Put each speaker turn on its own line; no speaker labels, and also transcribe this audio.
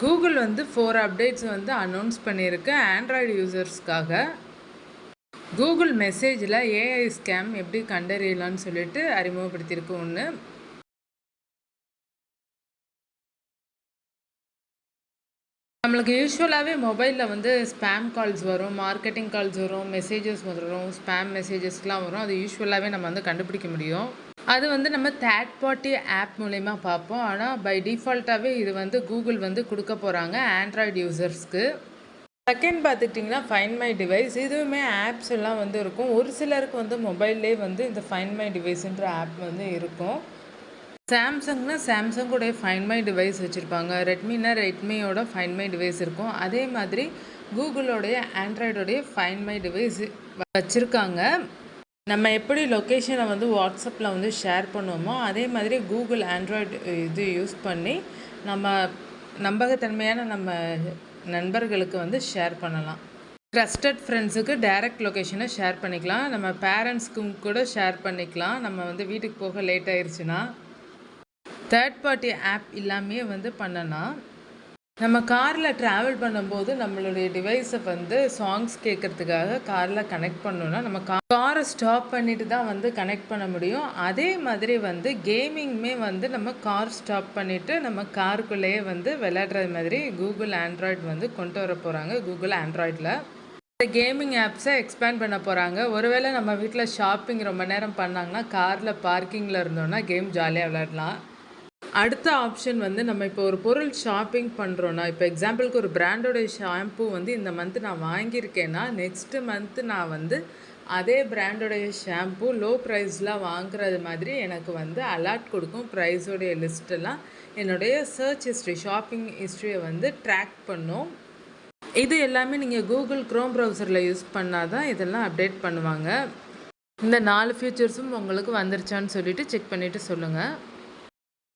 Google வந்து 4 updates வந்து announce பண்ணியிருக்கு ஆண்ட்ராய்டு யூசர்ஸ்க்காக. கூகுள் மெசேஜில் ஏஐ ஸ்கேம் எப்படி கண்டறியலான்னு சொல்லிட்டு அறிமுகப்படுத்தியிருக்கு ஒன்று. நம்மளுக்கு யூஸ்வலாகவே மொபைலில் வந்து ஸ்பேம் கால்ஸ் வரும், மார்க்கெட்டிங் கால்ஸ் வரும், மெசேஜஸ் வரும், ஸ்பேம் மெசேஜஸ்லாம் வரும். அது யூஸ்வலாகவே நம்ம வந்து கண்டுபிடிக்க முடியும். அது வந்து நம்ம தேர்ட் பார்ட்டி ஆப் மூலயமா பார்ப்போம். ஆனால் பை டிஃபால்ட்டாகவே இது வந்து கூகுள் வந்து கொடுக்க போகிறாங்க ஆண்ட்ராய்டு யூசர்ஸ்க்கு. செகண்ட் பார்த்துக்கிட்டிங்கன்னா ஃபைண்ட் மை டிவைஸ். இதுவுமே ஆப்ஸ் எல்லாம் வந்து இருக்கும். ஒரு சிலருக்கு வந்து மொபைல்லே வந்து இந்த ஃபைண்ட் மை டிவைஸ்ன்ற ஆப் வந்து இருக்கும். சாம்சங்னா சாம்சங்கோடைய ஃபைண்ட் மை டிவைஸ் வச்சுருப்பாங்க. ரெட்மினா ரெட்மியோட ஃபைண்ட் மை டிவைஸ் இருக்கும். அதே மாதிரி கூகுளோடைய ஆண்ட்ராய்டோடைய ஃபைண்ட் மை டிவைஸ் வச்சுருக்காங்க. நம்ம எப்படி லொக்கேஷனை வந்து வாட்ஸ்அப்பில் வந்து ஷேர் பண்ணுவோமோ அதே மாதிரி கூகுள் ஆண்ட்ராய்டு இது யூஸ் பண்ணி நம்ம நம்பகத்தன்மையான நம்ம நண்பர்களுக்கு வந்து ஷேர் பண்ணலாம். ட்ரஸ்டட் ஃப்ரெண்ட்ஸுக்கு டைரக்ட் லொக்கேஷனை ஷேர் பண்ணிக்கலாம். நம்ம பேரண்ட்ஸ்க்கும் கூட ஷேர் பண்ணிக்கலாம். நம்ம வந்து வீட்டுக்கு போக லேட் ஆயிடுச்சுன்னா தேர்ட் பார்ட்டி ஆப் இல்லாமே வந்து பண்ணலாம். நம்ம காரில் ட்ராவல் பண்ணும்போது நம்மளுடைய டிவைஸை வந்து சாங்ஸ் கேட்குறதுக்காக காரில் கனெக்ட் பண்ணோன்னா நம்ம காரை ஸ்டாப் பண்ணிட்டு தான் வந்து கனெக்ட் பண்ண முடியும். அதே மாதிரி வந்து கேமிங்குமே வந்து நம்ம கார் ஸ்டாப் பண்ணிவிட்டு நம்ம காருக்குள்ளேயே வந்து விளையாடுறது மாதிரி கூகுள் ஆண்ட்ராய்டு வந்து கொண்டு வர போகிறாங்க. கூகுள் ஆண்ட்ராய்டில் இந்த கேமிங் ஆப்ஸை எக்ஸ்பேண்ட் பண்ண போகிறாங்க. ஒருவேளை நம்ம வீட்டில் ஷாப்பிங் ரொம்ப நேரம் பண்ணாங்கன்னா காரில் பார்க்கிங்கில் இருந்தோன்னா கேம் ஜாலியாக விளையாடலாம். அடுத்த ஆப்ஷன் வந்து நம்ம இப்போ ஒரு பொருள் ஷாப்பிங் பண்ணுறோன்னா, இப்போ எக்ஸாம்பிளுக்கு ஒரு பிராண்டோடைய ஷாம்பு வந்து இந்த மந்த்து நான் வாங்கியிருக்கேன்னா நெக்ஸ்ட்டு மந்த்து நான் வந்து அதே பிராண்டோடைய ஷாம்பு லோ ப்ரைஸில் வாங்குறது மாதிரி எனக்கு வந்து அலர்ட் கொடுக்கும். ப்ரைஸோடைய லிஸ்ட்டெல்லாம் என்னுடைய சர்ச் ஹிஸ்ட்ரி ஷாப்பிங் ஹிஸ்ட்ரியை வந்து ட்ராக் பண்ணும். இது எல்லாமே நீங்கள் கூகுள் க்ரோம் ப்ரௌசரில் யூஸ் பண்ணால் தான் இதெல்லாம் அப்டேட் பண்ணுவாங்க. இந்த 4 ஃபீச்சர்ஸும் உங்களுக்கு வந்துருச்சான்னு சொல்லிவிட்டு செக் பண்ணிவிட்டு சொல்லுங்கள்.